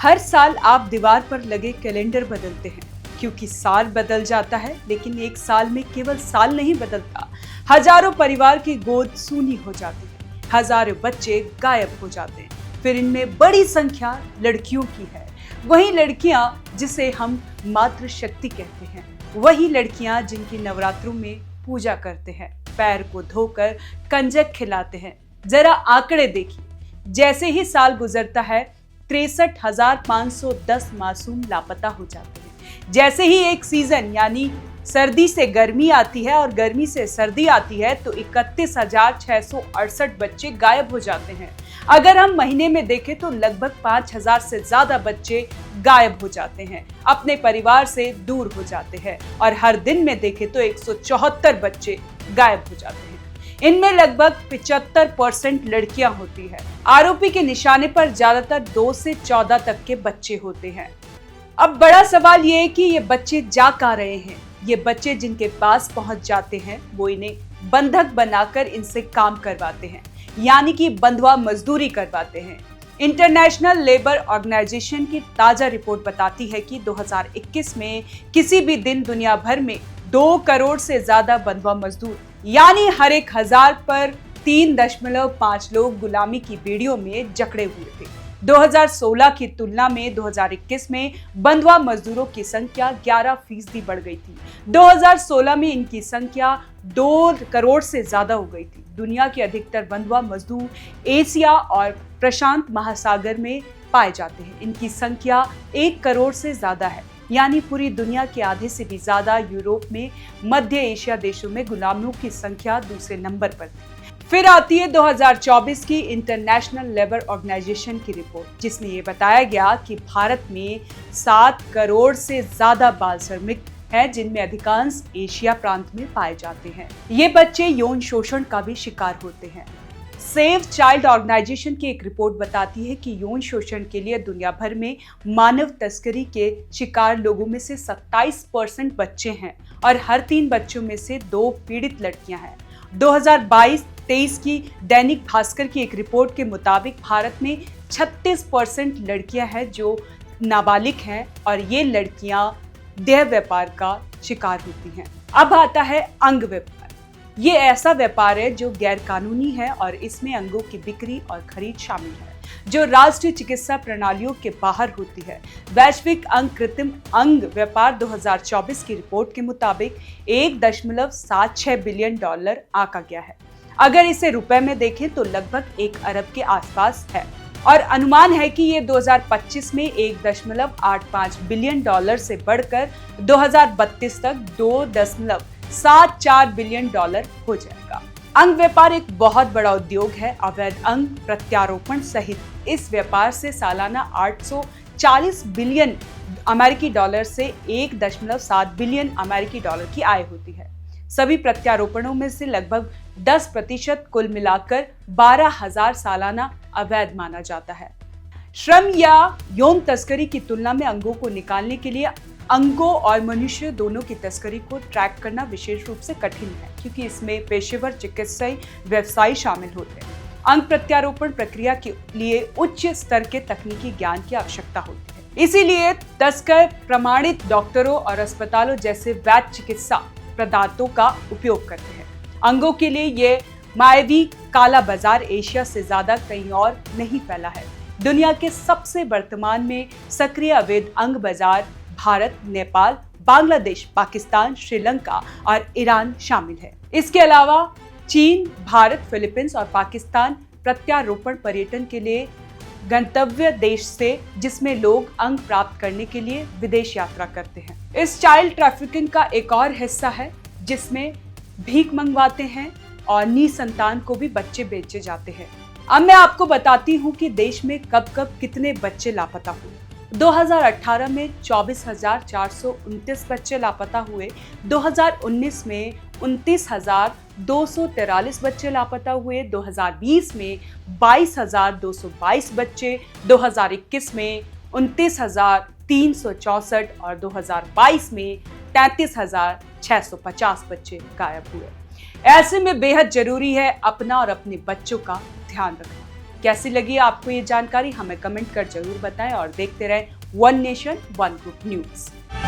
हर साल आप दीवार पर लगे कैलेंडर बदलते हैं क्योंकि साल बदल जाता है, लेकिन एक साल में केवल साल नहीं बदलता। हजारों परिवार की गोद सूनी हो जाती है, हजारों बच्चे गायब हो जाते हैं। फिर इनमें बड़ी संख्या लड़कियों की है। वही लड़कियां जिसे हम मातृशक्ति कहते हैं, वही लड़कियां जिनकी नवरात्रों में पूजा करते हैं, पैर को धोकर कंजक खिलाते हैं। जरा आंकड़े देखिए, जैसे ही साल गुजरता है 63,510 मासूम लापता हो जाते हैं। जैसे ही एक सीजन यानी सर्दी से गर्मी आती है और गर्मी से सर्दी आती है तो 31,668 बच्चे गायब हो जाते हैं। अगर हम महीने में देखें तो लगभग 5,000 से ज्यादा बच्चे गायब हो जाते हैं, अपने परिवार से दूर हो जाते हैं। और हर दिन में देखें तो 174 बच्चे गायब हो जाते हैं। इनमें लगभग 75% लड़कियां होती है। आरोपी के निशाने पर ज्यादातर 2 से 14 तक के बच्चे होते हैं। अब बड़ा सवाल ये है कि ये बच्चे जा कहाँ रहे हैं। ये बच्चे जिनके पास पहुंच जाते हैं वो इन्हें बंधक बनाकर इनसे काम करवाते हैं, यानी कि बंधुआ मजदूरी करवाते हैं। इंटरनेशनल लेबर ऑर्गेनाइजेशन की ताजा रिपोर्ट बताती है कि 2021 में किसी भी दिन दुनिया भर में 2 करोड़ से ज्यादा बंधुआ मजदूर यानी हर 1,000 पर 3.5 लोग गुलामी की बेड़ियों में जकड़े हुए थे। 2016 की तुलना में 2021 में बंधुआ मजदूरों की संख्या 11% बढ़ गई थी। 2016 में इनकी संख्या 2 करोड़ से ज्यादा हो गई थी। दुनिया के अधिकतर बंधुआ मजदूर एशिया और प्रशांत महासागर में पाए जाते हैं। इनकी संख्या 1 करोड़ से ज्यादा है, यानी पूरी दुनिया के आधे से भी ज्यादा यूरोप में मध्य एशिया देशों में गुलामों की संख्या दूसरे नंबर पर थी। फिर आती है 2024 की इंटरनेशनल लेबर ऑर्गेनाइजेशन की रिपोर्ट, जिसमें ये बताया गया कि भारत में 7 करोड़ से ज्यादा बाल श्रमिक हैं, जिनमें अधिकांश एशिया प्रांत में पाए जाते हैं। ये बच्चे यौन शोषण का भी शिकार होते हैं। सेव चाइल्ड ऑर्गेनाइजेशन की एक रिपोर्ट बताती है कि यौन शोषण के लिए दुनिया भर में मानव तस्करी के शिकार लोगों में से 27% बच्चे हैं और हर 3 बच्चों में से 2 पीड़ित लड़कियां हैं। 2022-23 की दैनिक भास्कर की एक रिपोर्ट के मुताबिक भारत में 36% लड़कियां हैं जो नाबालिग हैं और ये लड़कियां देह व्यापार का शिकार होती हैं। अब आता है अंग व्यापार। ये ऐसा व्यापार है जो गैर कानूनी है और इसमें अंगों की बिक्री और खरीद शामिल है, जो राष्ट्रीय चिकित्सा प्रणालियों के बाहर होती है। वैश्विक अंग कृत्रिम अंग व्यापार 2024 की रिपोर्ट के मुताबिक $1.76 बिलियन आंका गया है। अगर इसे रुपए में देखें तो लगभग 1 अरब के आसपास है और अनुमान है कि ये 2025 में $1.85 बिलियन से बढ़कर 2032 तक $2.74 बिलियन हो जाएगा। अंग व्यापार एक बहुत बड़ा उद्योग है। अवैध अंग प्रत्यारोपण सहित इस व्यापार से सालाना 840 बिलियन अमेरिकी डॉलर से 1.7 बिलियन अमेरिकी डॉलर की आय होती है। सभी प्रत्यारोपणों में से लगभग 10% कुल मिलाकर 12,000 सालाना अवैध माना जाता है। श्रम या यौन तस्करी की तुलना में अंगों को निकालने के लिए अंगों और मनुष्य दोनों की तस्करी को ट्रैक करना विशेष रूप से कठिन है, क्योंकि इसमें पेशेवर चिकित्सीय व्यवसाय शामिल होते हैं। अंग प्रत्यारोपण प्रक्रिया के लिए उच्च स्तर के तकनीकी ज्ञान की आवश्यकता होती है। इसीलिए तस्कर प्रमाणित डॉक्टरों और अस्पतालों जैसे वैध चिकित्सा पदार्थों का उपयोग करते हैं। अंगों के लिए ये मायावी काला बाजार एशिया से ज्यादा कहीं और नहीं फैला है। दुनिया के सबसे वर्तमान में सक्रिय अवैध अंग बाजार भारत, नेपाल, बांग्लादेश, पाकिस्तान, श्रीलंका और ईरान शामिल है। इसके अलावा चीन, भारत, फिलीपींस और पाकिस्तान प्रत्यारोपण पर्यटन के लिए गंतव्य देश से, जिसमें लोग अंग प्राप्त करने के लिए विदेश यात्रा करते हैं। इस चाइल्ड ट्रैफिकिंग का एक और हिस्सा है जिसमें भीख मंगवाते हैं और निसंतान को भी बच्चे बेचे जाते हैं। अब मैं आपको बताती हूँ कि देश में कब कब कितने बच्चे लापता हुए। 2018 में 24,429 बच्चे लापता हुए। 2019 में 29,243 बच्चे लापता हुए। 2020 में 22,222 बच्चे। 2021 में 29,364 और 2022 में 33,650 बच्चे गायब हुए। ऐसे में बेहद जरूरी है अपना और अपने बच्चों का ध्यान रखना। कैसी लगी आपको ये जानकारी हमें कमेंट कर जरूर बताएं और देखते रहें one nation one group news.